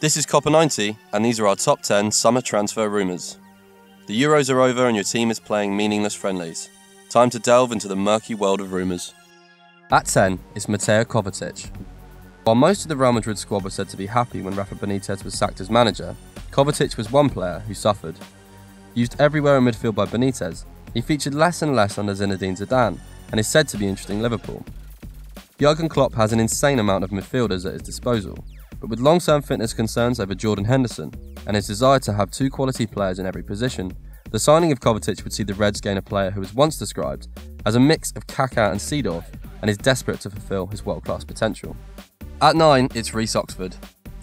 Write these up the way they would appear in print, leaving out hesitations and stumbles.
This is Copper 90, and these are our top 10 summer transfer rumours. The Euros are over and your team is playing meaningless friendlies. Time to delve into the murky world of rumours. At 10 is Mateo Kovacic. While most of the Real Madrid squad were said to be happy when Rafa Benitez was sacked as manager, Kovacic was one player who suffered. Used everywhere in midfield by Benitez, he featured less and less under Zinedine Zidane and is said to be interesting Liverpool. Jurgen Klopp has an insane amount of midfielders at his disposal, but with long-term fitness concerns over Jordan Henderson and his desire to have two quality players in every position, the signing of Kovacic would see the Reds gain a player who was once described as a mix of Kaká and Seedorf and is desperate to fulfil his world-class potential. At 9, it's Reece Oxford.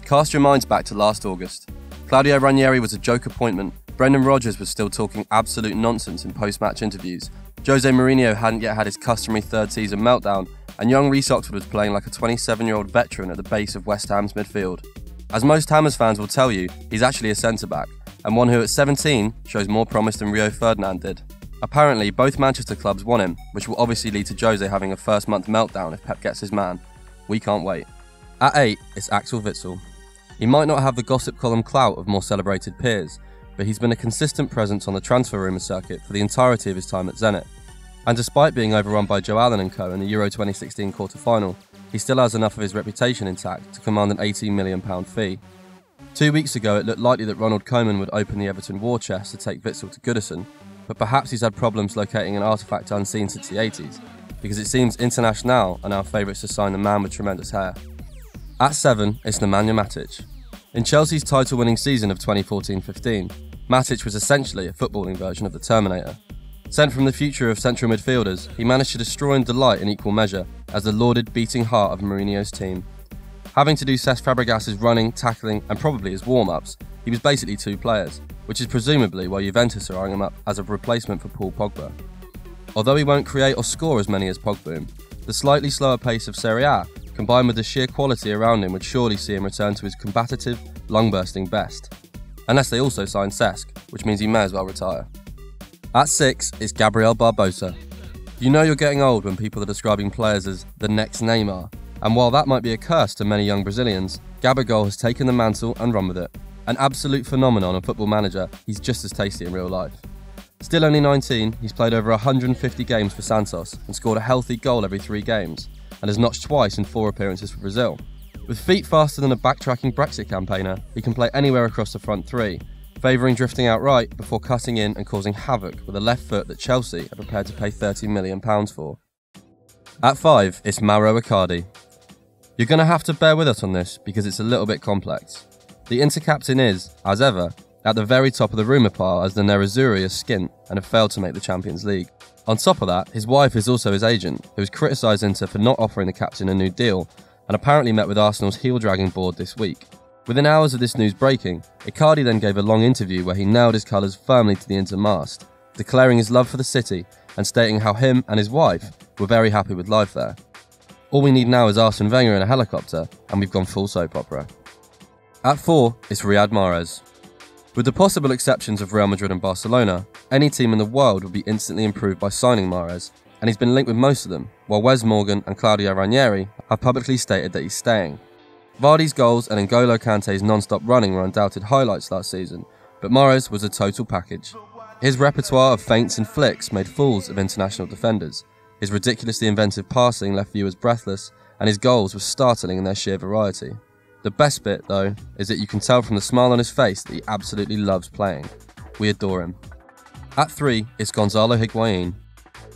Cast your minds back to last August. Claudio Ranieri was a joke appointment, Brendan Rodgers was still talking absolute nonsense in post-match interviews, Jose Mourinho hadn't yet had his customary third season meltdown, and young Reece Oxford was playing like a 27-year-old veteran at the base of West Ham's midfield. As most Hammers fans will tell you, he's actually a centre-back, and one who at 17 shows more promise than Rio Ferdinand did. Apparently, both Manchester clubs want him, which will obviously lead to Jose having a first-month meltdown if Pep gets his man. We can't wait. At 8, it's Axel Witsel. He might not have the gossip column clout of more celebrated peers, but he's been a consistent presence on the transfer rumour circuit for the entirety of his time at Zenit. And despite being overrun by Joe Allen & co in the Euro 2016 quarter-final, he still has enough of his reputation intact to command an £18 million fee. 2 weeks ago it looked likely that Ronald Koeman would open the Everton war chest to take Witsel to Goodison, but perhaps he's had problems locating an artefact unseen since the 80s, because it seems Internacional are now favourites to sign the man with tremendous hair. At 7, it's Nemanja Matic. In Chelsea's title-winning season of 2014-15, Matic was essentially a footballing version of the Terminator. Sent from the future of central midfielders, he managed to destroy and delight in equal measure as the lauded beating heart of Mourinho's team. Having to do Cesc Fabregas's running, tackling and probably his warm-ups, he was basically two players, which is presumably why Juventus are eyeing him up as a replacement for Paul Pogba. Although he won't create or score as many as Pogba, the slightly slower pace of Serie A, combined with the sheer quality around him, would surely see him return to his combative, lung-bursting best. Unless they also sign Cesc, which means he may as well retire. At 6 is Gabriel Barbosa. You know you're getting old when people are describing players as the next Neymar, and while that might be a curse to many young Brazilians, Gabigol has taken the mantle and run with it. An absolute phenomenon and Football Manager, he's just as tasty in real life. Still only 19, he's played over 150 games for Santos and scored a healthy goal every 3 games, and has notched twice in 4 appearances for Brazil. With feet faster than a backtracking Brexit campaigner, he can play anywhere across the front 3, favouring drifting out right before cutting in and causing havoc with a left foot that Chelsea are prepared to pay £30 million for. At 5, it's Mauro Icardi. You're going to have to bear with us on this because it's a little bit complex. The Inter-captain is, as ever, at the very top of the rumour pile as the Nerazzurri are skint and have failed to make the Champions League. On top of that, his wife is also his agent, who has criticised Inter for not offering the captain a new deal and apparently met with Arsenal's heel-dragging board this week. Within hours of this news breaking, Icardi then gave a long interview where he nailed his colours firmly to the Inter mast, declaring his love for the city and stating how him and his wife were very happy with life there. All we need now is Arsene Wenger in a helicopter, and we've gone full soap opera. At 4, it's Riyad Mahrez. With the possible exceptions of Real Madrid and Barcelona, any team in the world would be instantly improved by signing Mahrez, and he's been linked with most of them, while Wes Morgan and Claudio Ranieri have publicly stated that he's staying. Vardy's goals and N'Golo Kante's non-stop running were undoubted highlights last season, but Mahrez was a total package. His repertoire of feints and flicks made fools of international defenders, his ridiculously inventive passing left viewers breathless, and his goals were startling in their sheer variety. The best bit, though, is that you can tell from the smile on his face that he absolutely loves playing. We adore him. At 3, it's Gonzalo Higuain.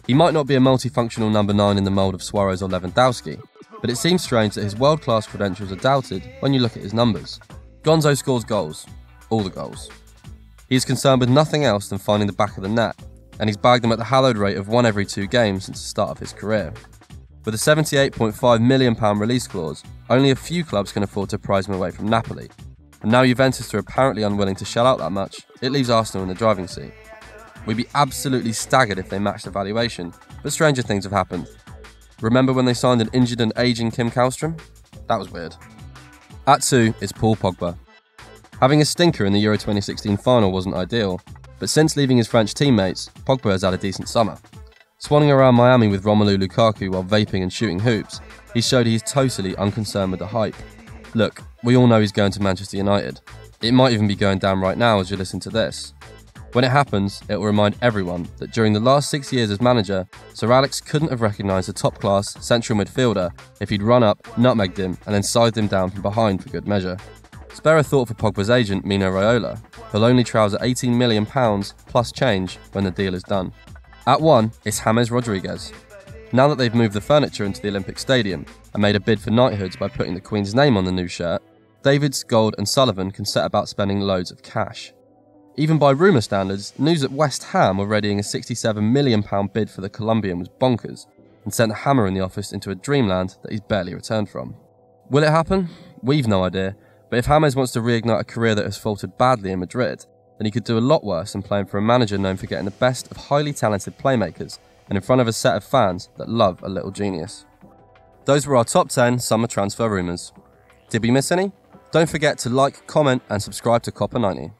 He might not be a multifunctional number 9 in the mould of Suarez or Lewandowski, but it seems strange that his world-class credentials are doubted when you look at his numbers. Gonzo scores goals. All the goals. He is concerned with nothing else than finding the back of the net, and he's bagged them at the hallowed rate of 1 every 2 games since the start of his career. With a £78.5 million release clause, only a few clubs can afford to prize him away from Napoli, and now Juventus are apparently unwilling to shell out that much, it leaves Arsenal in the driving seat. We'd be absolutely staggered if they matched the valuation, but stranger things have happened. Remember when they signed an injured and ageing Kim Kallstrom? That was weird. At 2 is Paul Pogba. Having a stinker in the Euro 2016 final wasn't ideal, but since leaving his French teammates, Pogba has had a decent summer. Swanning around Miami with Romelu Lukaku while vaping and shooting hoops, he showed he's totally unconcerned with the hype. Look, we all know he's going to Manchester United. It might even be going down right now as you listen to this. When it happens, it will remind everyone that during the last 6 years as manager, Sir Alex couldn't have recognised a top-class central midfielder if he'd run up, nutmegged him and then scythed him down from behind for good measure. Spare a thought for Pogba's agent Mino Raiola, who'll only trouser £18 million plus change when the deal is done. At 1, it's James Rodriguez. Now that they've moved the furniture into the Olympic Stadium and made a bid for knighthoods by putting the Queen's name on the new shirt, Davids, Gold and Sullivan can set about spending loads of cash. Even by rumour standards, news that West Ham were readying a £67 million bid for the Colombian was bonkers and sent a hammer in the office into a dreamland that he's barely returned from. Will it happen? We've no idea, but if James wants to reignite a career that has faltered badly in Madrid, then he could do a lot worse than playing for a manager known for getting the best of highly talented playmakers and in front of a set of fans that love a little genius. Those were our top 10 summer transfer rumours. Did we miss any? Don't forget to like, comment and subscribe to Copper 90.